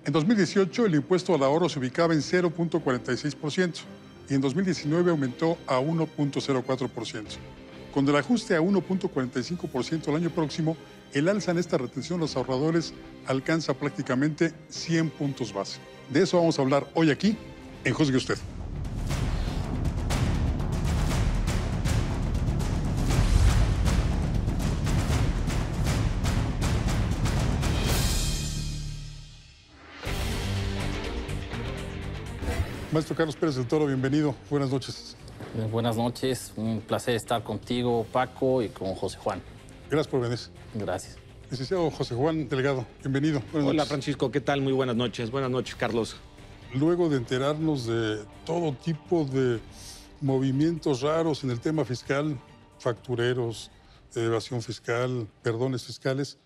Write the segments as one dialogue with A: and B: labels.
A: En 2018 el impuesto al ahorro se ubicaba en 0.46% y en 2019 aumentó a 1.04%. Con el ajuste a 1.45% el año próximo, el alza en esta retención de los ahorradores alcanza prácticamente 100 puntos base. De eso vamos a hablar hoy aquí en Juzgue Usted. Maestro Carlos Pérez del Toro, bienvenido. Buenas noches.
B: Buenas noches. Un placer estar contigo, Paco, y con José Juan.
A: Gracias por venir.
B: Gracias.
A: Licenciado José Juan Delgado, bienvenido.
C: Hola, Francisco. ¿Qué tal? Muy buenas noches. Buenas noches, Carlos.
A: Luego de enterarnos de todo tipo de movimientos raros en el tema fiscal, factureros, evasión fiscal, perdones fiscales,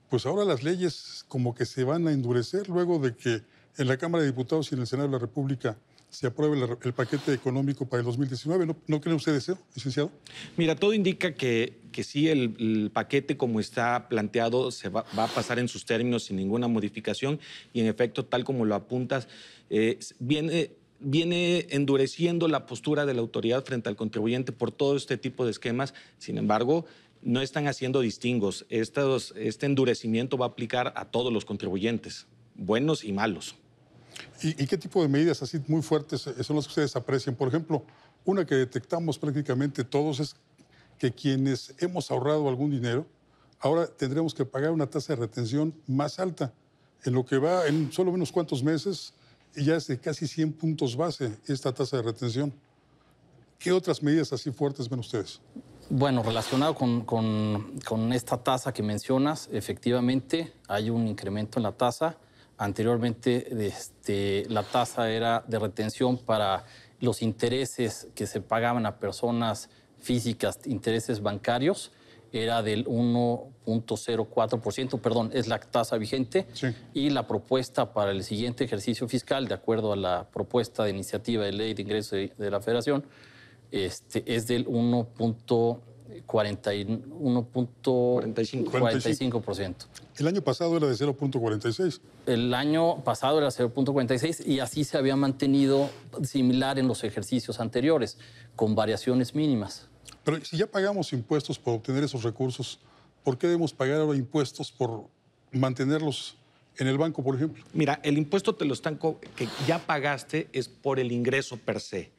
A: pues ahora las leyes como que se van a endurecer luego de que en la Cámara de Diputados y en el Senado de la República se apruebe el paquete económico para el 2019. ¿No creen ustedes eso, licenciado?
C: Mira, todo indica que sí, el paquete como está planteado se va a pasar en sus términos sin ninguna modificación y, en efecto, tal como lo apuntas, viene endureciendo la postura de la autoridad frente al contribuyente por todo este tipo de esquemas. Sin embargo, no están haciendo distingos. Este endurecimiento va a aplicar a todos los contribuyentes, buenos y malos.
A: ¿Y qué tipo de medidas así muy fuertes son las que ustedes aprecian? Por ejemplo, una que detectamos prácticamente todos es que quienes hemos ahorrado algún dinero, ahora tendremos que pagar una tasa de retención más alta. En lo que va en solo unos cuantos meses, ya es de casi 100 puntos base esta tasa de retención. ¿Qué otras medidas así fuertes ven ustedes?
B: Bueno, relacionado con esta tasa que mencionas, efectivamente hay un incremento en la tasa. Anteriormente, la tasa era de retención para los intereses que se pagaban a personas físicas, intereses bancarios, era del 1.04%, perdón, es la tasa vigente.
A: Sí.
B: Y la propuesta para el siguiente ejercicio fiscal, de acuerdo a la propuesta de iniciativa de ley de ingresos de la Federación, es del 1.45%.
A: El año pasado era de 0.46.
B: El año pasado era 0.46 y así se había mantenido similar en los ejercicios anteriores, con variaciones mínimas.
A: Pero si ya pagamos impuestos por obtener esos recursos, ¿por qué debemos pagar ahora impuestos por mantenerlos en el banco, por ejemplo?
C: Mira, el impuesto que ya pagaste es por el ingreso per se.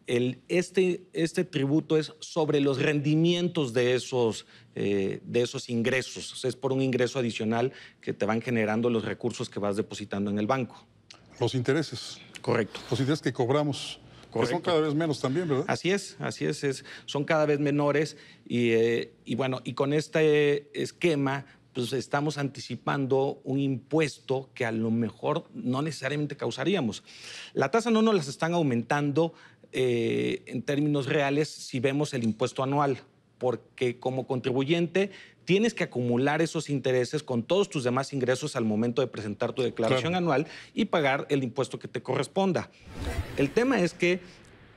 C: Este tributo es sobre los rendimientos de esos ingresos. O sea, es por un ingreso adicional que te van generando los recursos que vas depositando en el banco.
A: Los intereses.
C: Correcto.
A: Los intereses que cobramos. Que son cada vez menos también, ¿verdad?
C: Así es. Son cada vez menores y con este esquema pues estamos anticipando un impuesto que a lo mejor no necesariamente causaríamos. La tasa no nos las están aumentando en términos reales si vemos el impuesto anual, porque como contribuyente tienes que acumular esos intereses con todos tus demás ingresos al momento de presentar tu declaración anual y pagar el impuesto que te corresponda. El tema es que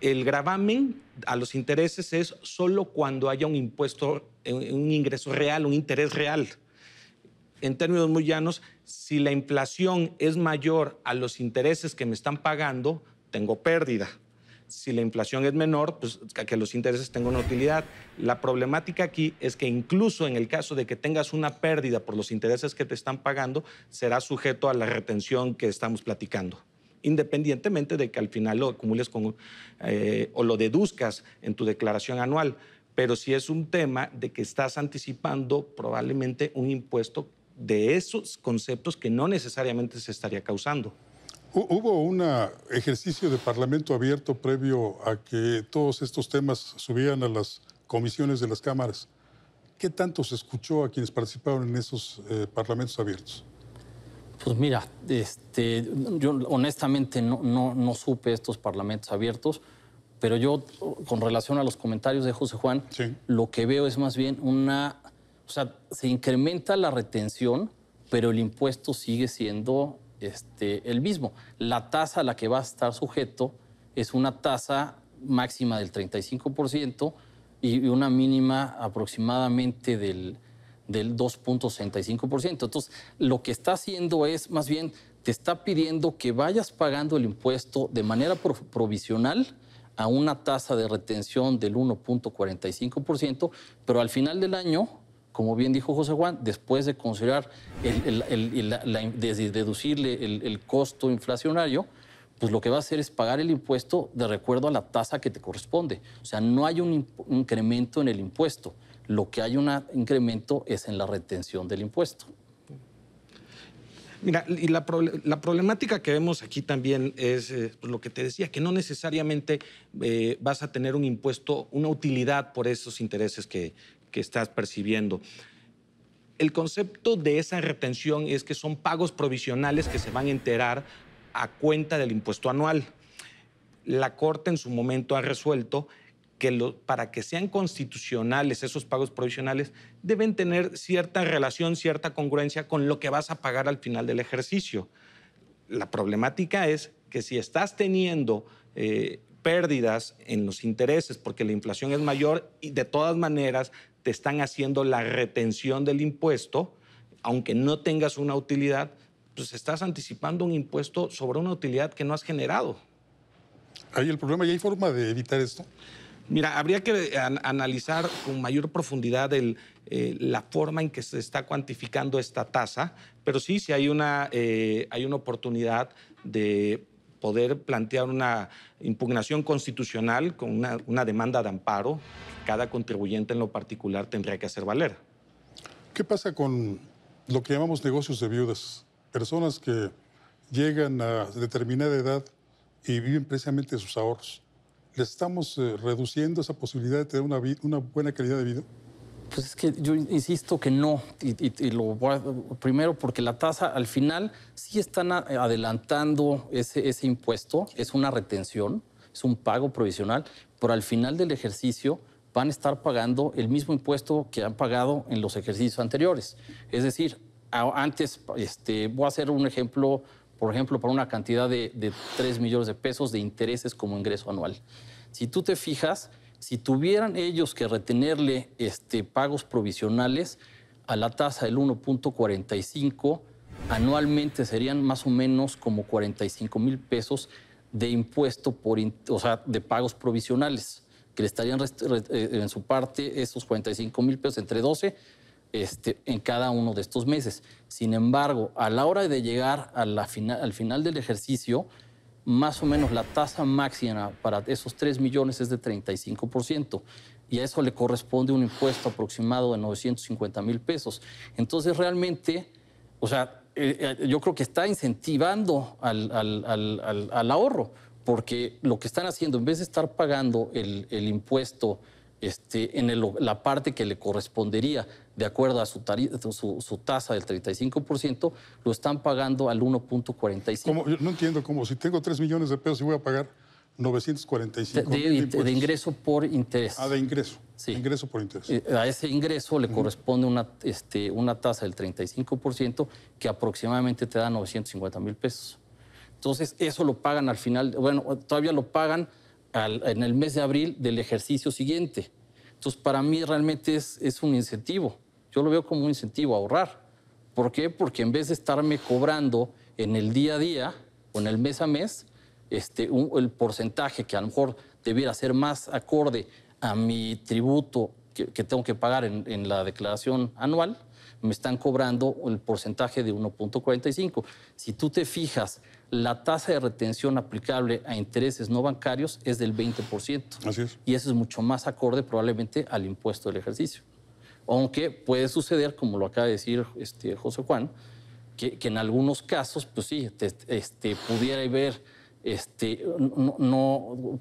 C: el gravamen a los intereses es solo cuando haya un impuesto, un ingreso real, un interés real. En términos muy llanos, si la inflación es mayor a los intereses que me están pagando, tengo pérdida. Si la inflación es menor, pues que los intereses tengan una utilidad. La problemática aquí es que incluso en el caso de que tengas una pérdida por los intereses que te están pagando, será sujeto a la retención que estamos platicando, independientemente de que al final lo acumules o lo deduzcas en tu declaración anual. Pero sí es un tema de que estás anticipando probablemente un impuesto de esos conceptos que no necesariamente se estaría causando.
A: Hubo un ejercicio de parlamento abierto previo a que todos estos temas subieran a las comisiones de las cámaras. ¿Qué tanto se escuchó a quienes participaron en esos parlamentos abiertos?
B: Pues mira, yo honestamente no supe estos parlamentos abiertos, pero yo, con relación a los comentarios de José Juan,
A: sí,
B: lo que veo es más bien o sea, se incrementa la retención, pero el impuesto sigue siendo el mismo. La tasa a la que va a estar sujeto es una tasa máxima del 35% y una mínima aproximadamente del 2.65%. Entonces, lo que está haciendo es más bien te está pidiendo que vayas pagando el impuesto de manera provisional a una tasa de retención del 1.45%, pero al final del año, como bien dijo José Juan, después de considerar deducirle el costo inflacionario, pues lo que va a hacer es pagar el impuesto de acuerdo a la tasa que te corresponde. O sea, no hay un incremento en el impuesto. Lo que hay un incremento es en la retención del impuesto.
C: Mira, y la problemática que vemos aquí también es lo que te decía, que no necesariamente vas a tener un impuesto, una utilidad por esos intereses que estás percibiendo. El concepto de esa retención es que son pagos provisionales que se van a enterar a cuenta del impuesto anual. La Corte en su momento ha resuelto que para que sean constitucionales esos pagos provisionales deben tener cierta relación, cierta congruencia con lo que vas a pagar al final del ejercicio. La problemática es que si estás teniendo pérdidas en los intereses porque la inflación es mayor y de todas maneras te están haciendo la retención del impuesto, aunque no tengas una utilidad, pues estás anticipando un impuesto sobre una utilidad que no has generado.
A: ¿Hay el problema y hay forma de evitar esto?
C: Mira, habría que analizar con mayor profundidad la forma en que se está cuantificando esta tasa, pero sí hay una oportunidad de poder plantear una impugnación constitucional con una demanda de amparo que cada contribuyente en lo particular tendría que hacer valer.
A: ¿Qué pasa con lo que llamamos negocios de viudas? Personas que llegan a determinada edad y viven precisamente de sus ahorros. ¿Les estamos reduciendo esa posibilidad de tener una buena calidad de vida?
B: Pues es que yo insisto que no. Primero porque la tasa al final sí están adelantando ese impuesto, es una retención, es un pago provisional, pero al final del ejercicio van a estar pagando el mismo impuesto que han pagado en los ejercicios anteriores. Es decir, antes, voy a hacer un ejemplo, por ejemplo, para una cantidad de 3 millones de pesos de intereses como ingreso anual. Si tú te fijas, si tuvieran ellos que retenerle pagos provisionales a la tasa del 1.45, anualmente serían más o menos como 45,000 pesos de impuesto de pagos provisionales, que le estarían en su parte esos 45,000 pesos entre 12 en cada uno de estos meses. Sin embargo, a la hora de llegar al final del ejercicio, más o menos la tasa máxima para esos 3 millones es de 35%. Y a eso le corresponde un impuesto aproximado de 950,000 pesos. Entonces, realmente, o sea, yo creo que está incentivando al ahorro, porque lo que están haciendo, en vez de estar pagando el impuesto en la parte que le correspondería de acuerdo a su tasa del 35%, lo están pagando al 1.45.
A: Yo no entiendo cómo, si tengo 3 millones de pesos y voy a pagar 945,000
B: de ingreso por interés.
A: De ingreso.
B: Sí.
A: Ingreso por interés.
B: A ese ingreso le corresponde una tasa del 35% que aproximadamente te da 950,000 pesos. Entonces, eso lo pagan al final, bueno, todavía lo pagan en el mes de abril del ejercicio siguiente. Entonces, para mí realmente es un incentivo. Yo lo veo como un incentivo a ahorrar. ¿Por qué? Porque en vez de estarme cobrando en el día a día o en el mes a mes, el porcentaje que a lo mejor debiera ser más acorde a mi tributo que tengo que pagar en la declaración anual, me están cobrando el porcentaje de 1.45. Si tú te fijas, la tasa de retención aplicable a intereses no bancarios es del 20%.
A: Así es.
B: Y eso es mucho más acorde probablemente al impuesto del ejercicio. Aunque puede suceder, como lo acaba de decir José Juan, que en algunos casos, pues sí, pudiera haber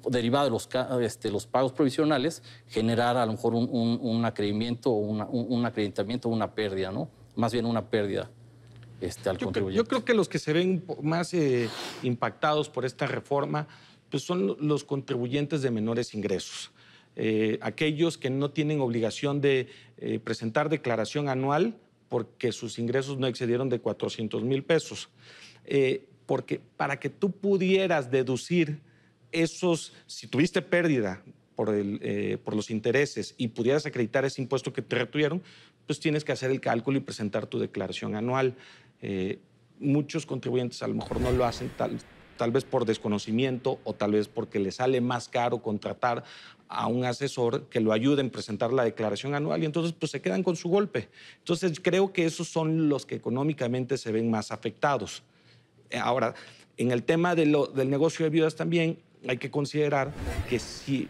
B: derivado de los pagos provisionales, generar a lo mejor un acreedimiento o un acreditamiento o una pérdida, ¿no? Más bien una pérdida al contribuyente.
C: Yo creo que los que se ven más impactados por esta reforma pues son los contribuyentes de menores ingresos. Aquellos que no tienen obligación de presentar declaración anual porque sus ingresos no excedieron de 400,000 pesos. Porque para que tú pudieras deducir si tuviste pérdida por los intereses y pudieras acreditar ese impuesto que te retuvieron, pues tienes que hacer el cálculo y presentar tu declaración anual. muchos contribuyentes a lo mejor no lo hacen tal vez por desconocimiento o tal vez porque les sale más caro contratar a un asesor que lo ayude en presentar la declaración anual y entonces pues se quedan con su golpe. Entonces creo que esos son los que económicamente se ven más afectados. Ahora, en el tema del negocio de viudas también hay que considerar que si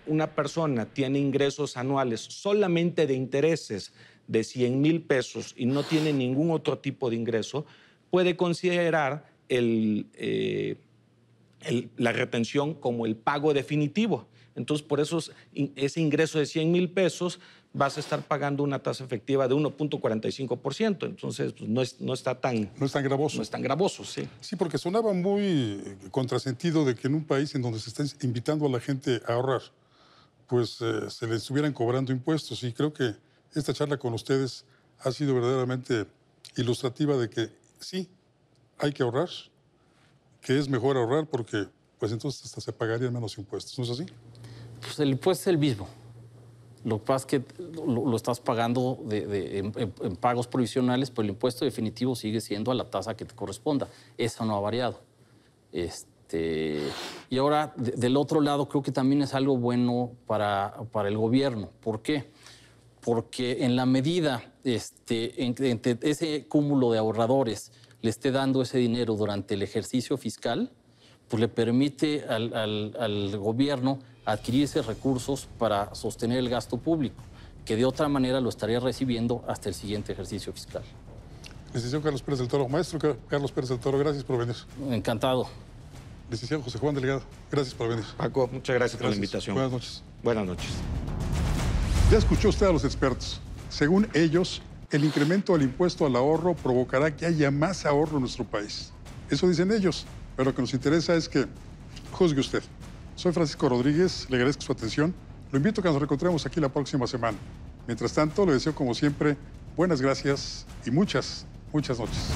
C: una persona tiene ingresos anuales solamente de intereses de 100,000 pesos y no tiene ningún otro tipo de ingreso, puede considerar la retención como el pago definitivo. Entonces, por eso ese ingreso de 100,000 pesos vas a estar pagando una tasa efectiva de 1.45%. Entonces, pues, no está tan...
A: No es tan gravoso.
C: No es tan gravoso, sí.
A: Sí, porque sonaba muy contrasentido de que en un país en donde se está invitando a la gente a ahorrar, pues se les estuvieran cobrando impuestos. Y creo que esta charla con ustedes ha sido verdaderamente ilustrativa de que sí, hay que ahorrar, que es mejor ahorrar porque pues entonces hasta se pagarían menos impuestos. ¿No es así?
B: Pues el impuesto es el mismo. Lo que pasa es que lo estás pagando en pagos provisionales, pero el impuesto definitivo sigue siendo a la tasa que te corresponda. Eso no ha variado. Y ahora, del otro lado, creo que también es algo bueno para el gobierno. ¿Por qué? Porque en la medida entre ese cúmulo de ahorradores le esté dando ese dinero durante el ejercicio fiscal, pues le permite al gobierno adquirir esos recursos para sostener el gasto público, que de otra manera lo estaría recibiendo hasta el siguiente ejercicio fiscal.
A: Licenciado Carlos Pérez del Toro. Maestro Carlos Pérez del Toro, gracias por venir.
B: Encantado.
A: Licenciado José Juan Delgado, gracias por venir.
C: Paco, muchas gracias por la invitación.
A: Buenas noches.
C: Buenas noches.
A: Ya escuchó usted a los expertos. Según ellos, el incremento del impuesto al ahorro provocará que haya más ahorro en nuestro país. Eso dicen ellos, pero lo que nos interesa es que juzgue usted. Soy Francisco Rodríguez, le agradezco su atención. Lo invito a que nos reencontremos aquí la próxima semana. Mientras tanto, le deseo como siempre buenas gracias y muchas noches.